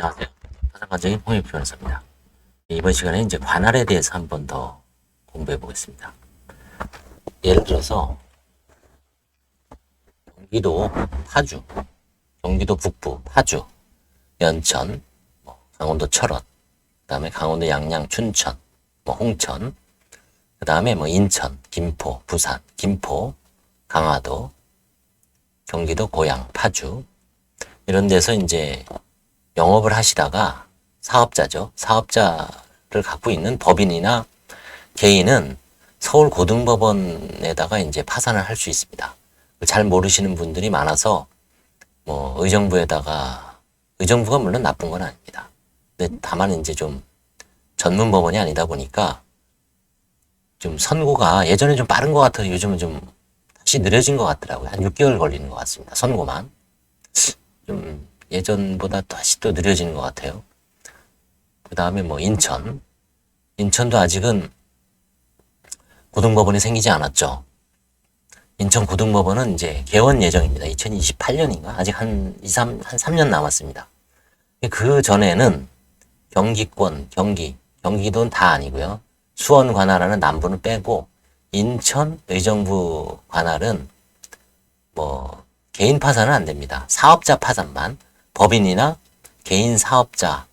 안녕하세요. 파산관적인 홍익 변호사입니다. 이번 시간에 이제 관할에 대해서 한 번 더 공부해 보겠습니다. 예를 들어서 경기도 파주, 경기도 북부 파주, 연천, 강원도 철원, 그다음에 강원도 양양, 춘천, 홍천, 그다음에 인천, 김포, 부산, 김포, 강화도, 경기도 고양, 파주 이런 데서 이제 영업을 하시다가 사업자죠. 사업자를 갖고 있는 법인이나 개인은 서울고등법원에다가 이제 파산을 할 수 있습니다. 잘 모르시는 분들이 많아서 의정부가 물론 나쁜 건 아닙니다. 근데 다만 이제 좀 전문 법원이 아니다 보니까 좀 선고가 예전에 좀 빠른 것 같아서 요즘은 좀 다시 느려진 것 같더라고요. 한 6개월 걸리는 것 같습니다. 선고만. 좀 예전보다 다시 또 느려지는 것 같아요. 그 다음에 인천. 인천도 아직은 고등법원이 생기지 않았죠. 인천 고등법원은 이제 개원 예정입니다. 2028년인가? 아직 한 3년 남았습니다. 그 전에는 경기권, 경기도는 다 아니고요. 수원 관할하는 남부는 빼고 인천 의정부 관할은 개인 파산은 안 됩니다. 사업자 파산만. 법인이나 개인 사업자들은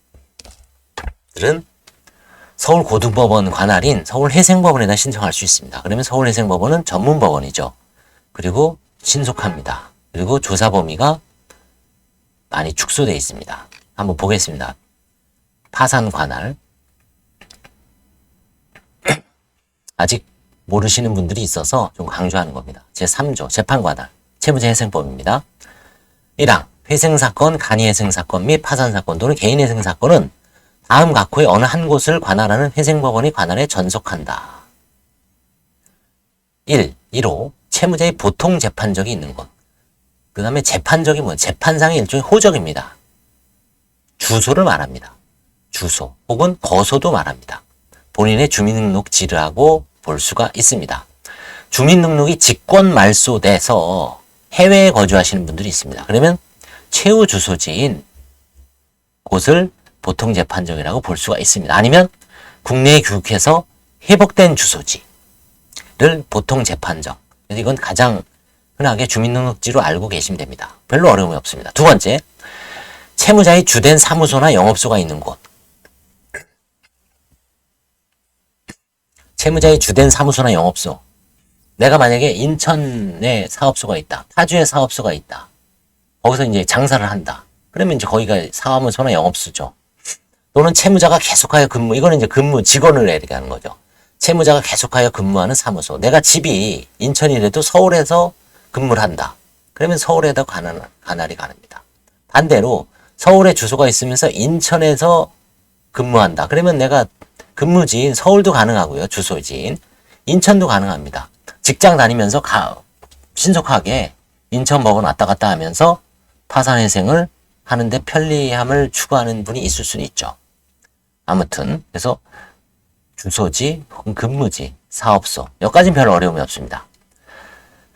서울고등법원 관할인 서울해생법원에다 신청할 수 있습니다. 그러면 서울해생법원은 전문법원이죠. 그리고 신속합니다. 그리고 조사 범위가 많이 축소되어 있습니다. 한번 보겠습니다. 파산 관할. 아직 모르시는 분들이 있어서 좀 강조하는 겁니다. 제3조 재판관할 채무자회생법입니다. 1항 회생사건, 간이회생사건 및 파산사건 또는 개인회생사건은 다음 각호의 어느 한 곳을 관할하는 회생법원이 관할에 전속한다. 1호 채무자의 보통 재판적이 있는 것. 그 다음에 재판적이 재판상의 일종의 호적입니다. 주소를 말합니다. 주소 혹은 거소도 말합니다. 본인의 주민등록지라고 볼 수가 있습니다. 주민등록이 직권 말소돼서 해외에 거주하시는 분들이 있습니다. 그러면 최후 주소지인 곳을 보통 재판정이라고 볼 수가 있습니다. 아니면 국내에 귀국해서 회복된 주소지를 보통 재판정. 이건 가장 흔하게 주민등록지로 알고 계시면 됩니다. 별로 어려움이 없습니다. 두 번째, 채무자의 주된 사무소나 영업소가 있는 곳. 채무자의 주된 사무소나 영업소. 내가 만약에 인천에 사업소가 있다. 파주에 사업소가 있다. 거기서 이제 장사를 한다. 그러면 이제 거기가 사무소나 영업소죠. 또는 채무자가 계속하여 이거는 이제 직원을 얘기하는 거죠. 채무자가 계속하여 근무하는 사무소. 내가 집이 인천이라도 서울에서 근무를 한다. 그러면 서울에다 관할이 가능합니다. 반대로 서울에 주소가 있으면서 인천에서 근무한다. 그러면 내가 근무지인 서울도 가능하고요. 주소지인. 인천도 가능합니다. 직장 다니면서 신속하게 인천 법원 왔다 갔다 하면서 파산회생을 하는데 편리함을 추구하는 분이 있을 수는 있죠. 아무튼 그래서 주소지 혹은 근무지, 사업소 여기까지는 별 어려움이 없습니다.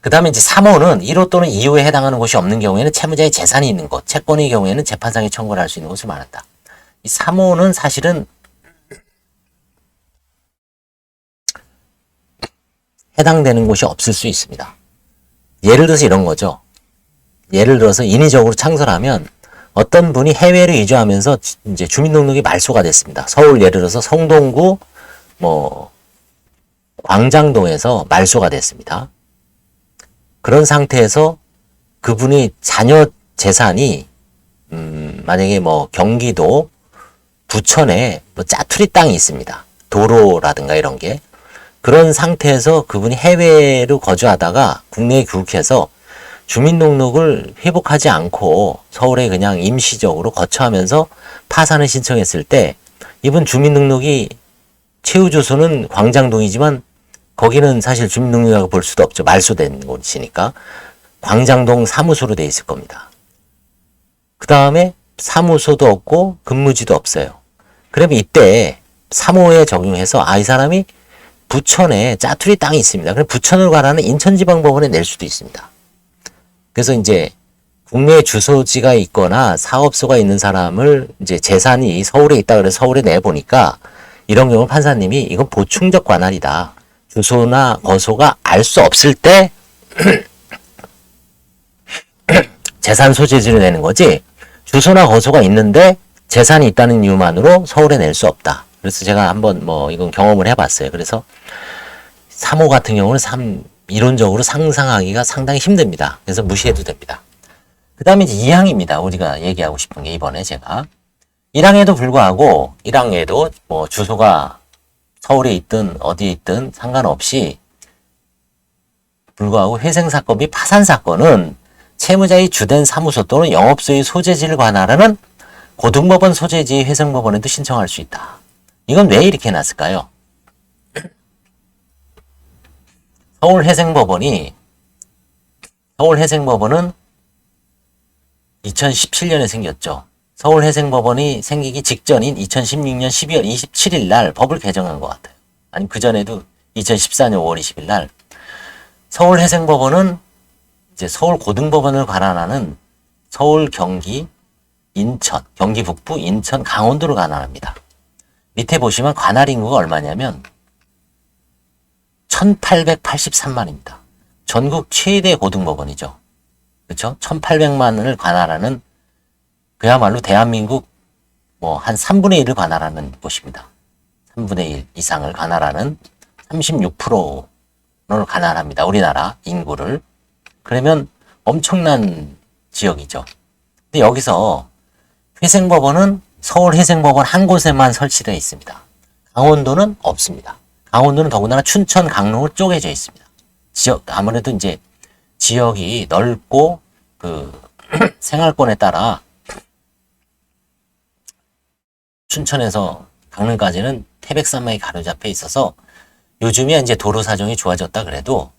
그 다음에 이제 3호는 1호 또는 2호에 해당하는 곳이 없는 경우에는 채무자의 재산이 있는 곳, 채권의 경우에는 재판상에 청구를 할 수 있는 곳을 말한다. 이 3호는 사실은 해당되는 곳이 없을 수 있습니다. 예를 들어서 이런 거죠. 예를 들어서 인위적으로 창설하면 어떤 분이 해외로 이주하면서 이제 주민등록이 말소가 됐습니다. 서울 예를 들어서 성동구 광장동에서 말소가 됐습니다. 그런 상태에서 그분이 자녀 재산이 만약에 경기도 부천에 짜투리 땅이 있습니다. 도로라든가 이런 게. 그런 상태에서 그분이 해외로 거주하다가 국내에 귀국해서 주민등록을 회복하지 않고 서울에 그냥 임시적으로 거처하면서 파산을 신청했을 때 이분 주민등록이 최후 주소는 광장동이지만 거기는 사실 주민등록이라고 볼 수도 없죠. 말소된 곳이니까. 광장동 사무소로 돼 있을 겁니다. 그 다음에 사무소도 없고 근무지도 없어요. 그러면 이때 3호에 적용해서 이 사람이 부천에 짜투리 땅이 있습니다. 그럼 부천을 관하는 인천지방법원에 낼 수도 있습니다. 그래서 이제 국내 주소지가 있거나 사업소가 있는 사람을 이제 재산이 서울에 있다 그래서 서울에 내보니까 이런 경우 판사님이 이건 보충적 관할이다. 주소나 거소가 알 수 없을 때 재산 소재지를 내는 거지 주소나 거소가 있는데 재산이 있다는 이유만으로 서울에 낼 수 없다. 그래서 제가 한번 뭐 이건 경험을 해봤어요. 그래서 3호 같은 경우는 이론적으로 상상하기가 상당히 힘듭니다. 그래서 무시해도 됩니다. 그 다음에 이제 2항입니다. 우리가 얘기하고 싶은 게 이번에 제가 1항에도 불구하고 1항에도 뭐 주소가 서울에 있든 어디에 있든 상관없이 불구하고 회생사건 및 파산사건은 채무자의 주된 사무소 또는 영업소의 소재지를 관할하는 고등법원 소재지의 회생법원에도 신청할 수 있다. 이건 왜 이렇게 해놨을까요? 서울회생법원은 2017년에 생겼죠. 서울회생법원이 생기기 직전인 2016년 12월 27일 날 법을 개정한 것 같아요. 아니 그전에도 2014년 5월 20일 날 서울회생법원은 이제 서울고등법원을 관할하는 서울, 경기, 인천, 경기 북부, 인천, 강원도를 관할합니다. 밑에 보시면 관할 인구가 얼마냐면 1883만입니다. 전국 최대 고등법원이죠. 그렇죠? 1800만을 관할하는 그야말로 대한민국 뭐 한 3분의 1을 관할하는 곳입니다. 3분의 1 이상을 관할하는 36%를 관할합니다. 우리나라 인구를. 그러면 엄청난 지역이죠. 근데 여기서 회생법원은 서울회생법원 한 곳에만 설치되어 있습니다. 강원도는 없습니다. 강원도는 더군다나 춘천, 강릉으로 쪼개져 있습니다. 아무래도 이제 지역이 넓고 그 생활권에 따라 춘천에서 강릉까지는 태백산맥이 가로잡혀 있어서 요즘에 이제 도로 사정이 좋아졌다 그래도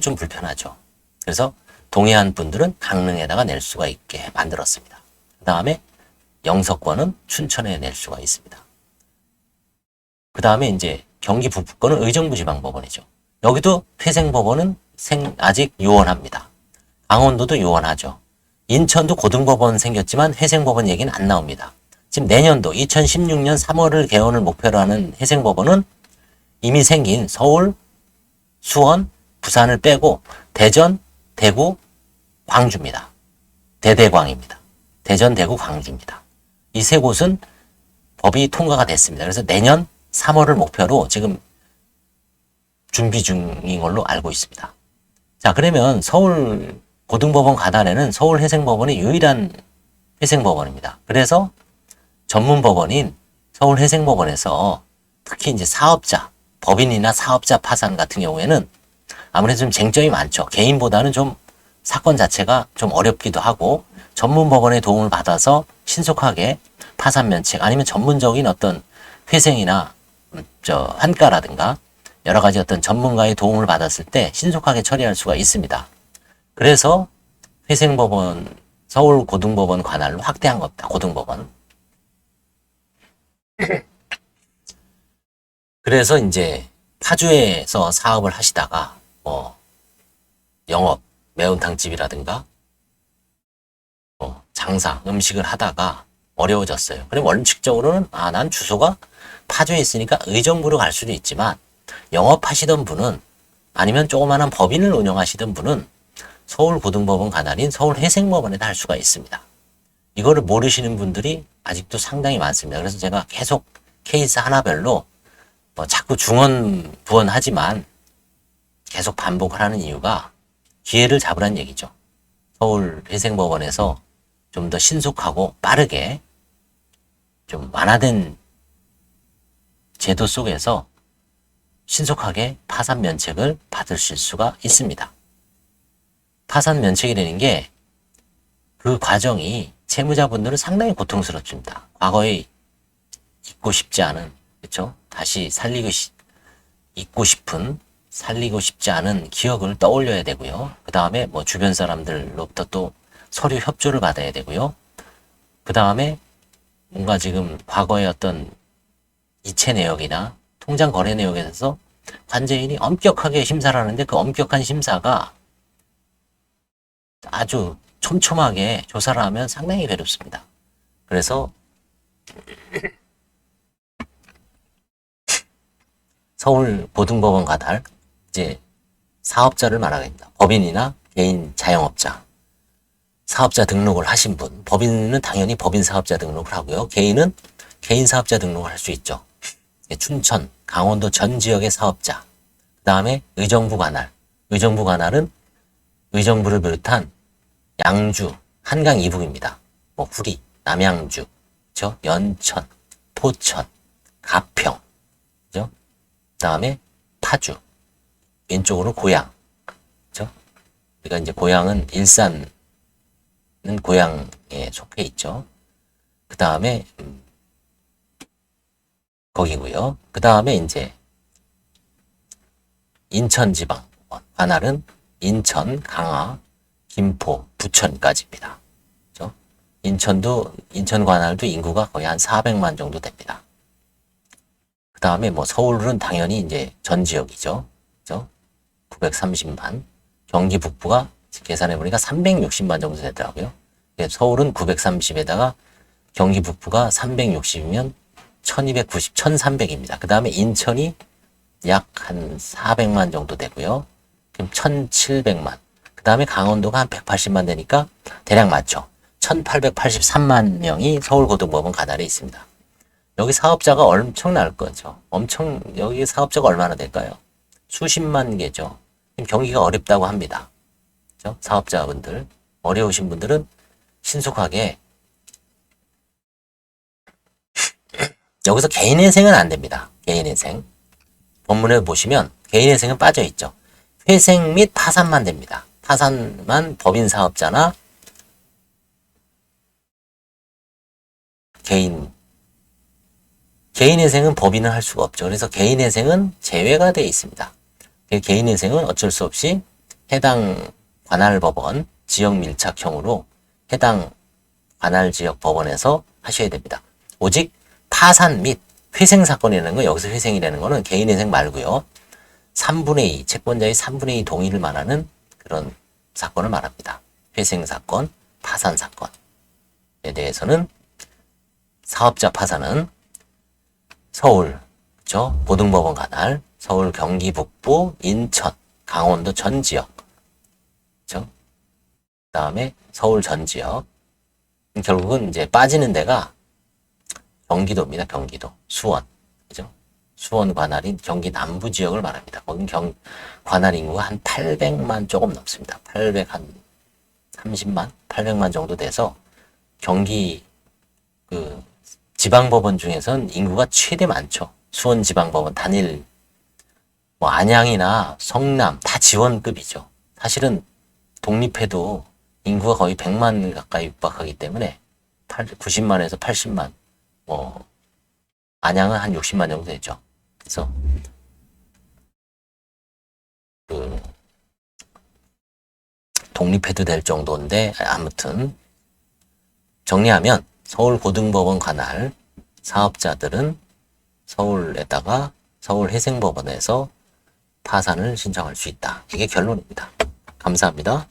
좀 불편하죠. 그래서 동해안 분들은 강릉에다가 낼 수가 있게 만들었습니다. 그 다음에 영서권은 춘천에 낼 수가 있습니다. 그 다음에 이제 경기 북부권은 의정부지방법원이죠. 여기도 회생법원은 아직 요원합니다. 강원도도 요원하죠. 인천도 고등법원 생겼지만 회생법원 얘기는 안 나옵니다. 지금 내년도 2016년 3월을 개원을 목표로 하는 회생법원은 이미 생긴 서울, 수원, 부산을 빼고 대전, 대구, 광주입니다. 대대광입니다. 대전, 대구, 광주입니다. 이 세 곳은 법이 통과가 됐습니다. 그래서 내년 3월을 목표로 지금 준비 중인 걸로 알고 있습니다. 자, 그러면 서울 고등법원 관할에는 서울회생법원이 유일한 회생법원입니다. 그래서 전문법원인 서울회생법원에서 특히 이제 사업자, 법인이나 사업자 파산 같은 경우에는 아무래도 좀 쟁점이 많죠. 개인보다는 좀 사건 자체가 좀 어렵기도 하고 전문법원의 도움을 받아서 신속하게 파산 면책 아니면 전문적인 어떤 회생이나 환가라든가 여러 가지 어떤 전문가의 도움을 받았을 때 신속하게 처리할 수가 있습니다. 그래서 회생법원, 서울고등법원 관할로 확대한 겁니다. 고등법원. 그래서 이제 파주에서 사업을 하시다가 뭐 영업, 매운탕집이라든가 장사, 음식을 하다가 어려워졌어요. 그럼 원칙적으로는 난 주소가 파주에 있으니까 의정부로 갈 수도 있지만 영업하시던 분은 아니면 조그마한 법인을 운영하시던 분은 서울고등법원 관할인 서울회생법원에다 할 수가 있습니다. 이거를 모르시는 분들이 아직도 상당히 많습니다. 그래서 제가 계속 케이스 하나별로 자꾸 중원, 부원하지만 계속 반복을 하는 이유가 기회를 잡으란 얘기죠. 서울회생법원에서 좀 더 신속하고 빠르게 좀 완화된 제도 속에서 신속하게 파산 면책을 받으실 수가 있습니다. 파산 면책이라는 게 그 과정이 채무자분들은 상당히 고통스럽습니다. 과거에 잊고 싶지 않은, 그렇죠? 다시 잊고 싶은, 살리고 싶지 않은 기억을 떠올려야 되고요. 그 다음에 뭐 주변 사람들로부터 또 서류 협조를 받아야 되고요. 그 다음에 뭔가 지금 과거의 어떤 이체 내역이나 통장 거래 내역에 대해서 관제인이 엄격하게 심사를 하는데 그 엄격한 심사가 아주 촘촘하게 조사를 하면 상당히 괴롭습니다. 그래서 서울고등법원 가달, 이제 사업자를 말하겠다. 법인이나 개인 자영업자, 사업자 등록을 하신 분, 법인은 당연히 법인 사업자 등록을 하고요. 개인은 개인 사업자 등록을 할 수 있죠. 춘천, 강원도 전 지역의 사업자, 그 다음에 의정부 관할, 의정부 관할은 의정부를 비롯한 양주, 한강 이북입니다. 뭐 구리, 남양주, 그죠? 연천, 포천, 가평, 그죠? 그 다음에 파주, 왼쪽으로 고양, 그죠? 그러니까 이제 고양은 일산은 고양에 속해 있죠. 그 다음에 거기고요. 그 다음에 이제 인천지방법원 관할은 인천, 강화, 김포, 부천까지입니다. 그죠? 인천 관할도 인구가 거의 한 400만 정도 됩니다. 그 다음에 뭐 서울은 당연히 이제 전 지역이죠. 그죠? 930만. 경기 북부가 계산해 보니까 360만 정도 되더라고요. 서울은 930에다가 경기 북부가 360이면 1290, 1300입니다. 그 다음에 인천이 약 한 400만 정도 되고요. 그럼 1700만. 그 다음에 강원도가 한 180만 되니까 대략 맞죠. 1883만 명이 서울고등법원 관할에 있습니다. 여기 사업자가 엄청날 거죠. 여기 사업자가 얼마나 될까요? 수십만 개죠. 경기가 어렵다고 합니다. 그렇죠? 사업자분들, 어려우신 분들은 신속하게 여기서 개인회생은 안 됩니다. 개인회생. 본문에 보시면 개인회생은 빠져 있죠. 회생 및 파산만 됩니다. 파산만 법인 사업자나 개인회생은 법인은 할 수가 없죠. 그래서 개인회생은 제외가 되어 있습니다. 개인회생은 어쩔 수 없이 해당 관할법원 지역밀착형으로 해당 관할지역 법원에서 하셔야 됩니다. 오직 파산 및 회생사건이라는 거, 여기서 회생이라는 거는 개인회생 말고요. 3분의 2, 채권자의 3분의 2 동의를 말하는 그런 사건을 말합니다. 회생사건, 파산사건에 대해서는 사업자 파산은 서울, 그렇죠? 고등법원 관할, 서울 경기 북부, 인천, 강원도 전 지역, 그렇죠? 그 다음에 서울 전 지역. 결국은 이제 빠지는 데가 경기도입니다. 경기도, 수원, 그죠? 수원 관할인 경기 남부 지역을 말합니다. 거긴 관할 인구가 한 800만 조금 넘습니다. 830만, 800만 정도 돼서 경기 지방법원 중에서는 인구가 최대 많죠. 수원지방법원 단일, 뭐 안양이나 성남 다 지원급이죠. 사실은 독립해도 인구가 거의 100만 가까이 육박하기 때문에 90만에서 80만, 뭐 안양은 한 60만 정도 되죠. 그래서 독립해도 될 정도인데, 아무튼 정리하면 서울고등법원 관할 사업자들은 서울에다가 서울회생법원에서 파산을 신청할 수 있다. 이게 결론입니다. 감사합니다.